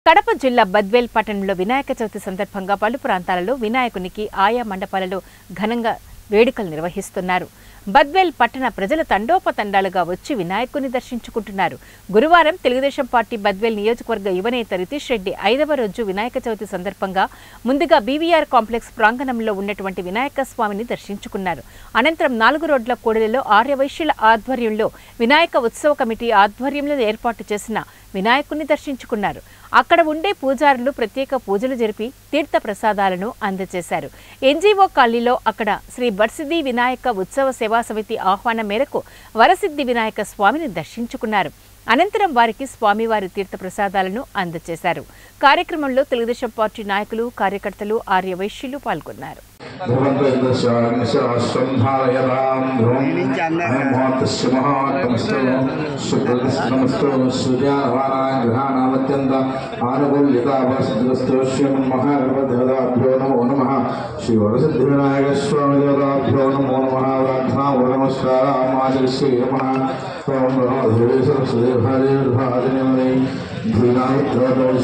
కడప జిల్లా బద్వేల్ పట్టణంలో వినాయక చవితి సందర్భంగా పలు ప్రాంతాలలో వినాయకునికి ఆయా మండపాలలో ఘనంగా వేడుకలు నిర్వహిస్తున్నారు. బద్వేల్ పట్టణ ప్రజలు తండోపతండాలుగా వచ్చి వినాయకుని దర్శించుకుంటున్నారు. గురువారం తెలుగుదేశం పార్టీ బద్వేల్ నియోజకవర్గ యువనేత రితీష్ రెడ్డి 5వ రోజు వినాయక చవితి సందర్భంగా ముందుగా బీవీఆర్ కాంప్లెక్స్ ప్రాంగణంలో ఉన్నటువంటి వినాయక స్వామిని దర్శించుకున్నారు. అనంతరం 4 రోడ్ల కూడలిలో ఆర్యవైశ్యుల ఆధ్వర్యంలో వినాయక ఉత్సవ కమిటీ ఆధ్వర్యంలో ఏర్పాటు చేసిన వినాయకుని దర్శించుకున్నారు. అక్కడ ఉండే పూజారులు ప్రత్యేక పూజలు జరిపి తీర్థ ప్రసాదాలను అందజేశారు. ఎన్జీఓ కాలనీలో అక్కడ శ్రీ వరసిద్ధి వినాయక ఉత్సవ సేవా సమితి ఆహ్వానం మేరకు వరసిద్ధి వినాయక స్వామిని దర్శించుకున్నారు. అనంతరం వారికి స్వామివారి తీర్థ ప్రసాదాలను అందజేశారు. కార్యక్రమంలో తెలుగుదేశం పార్టీ నాయకులు, కార్యకర్తలు, ఆర్యవైశ్యులు పాల్గొన్నారు.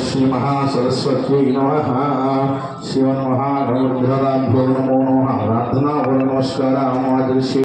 श्री महासरस्वती नमः शिवन्महाभ्यो नमो नमः प्रार्थना नमस्कार मातृश्री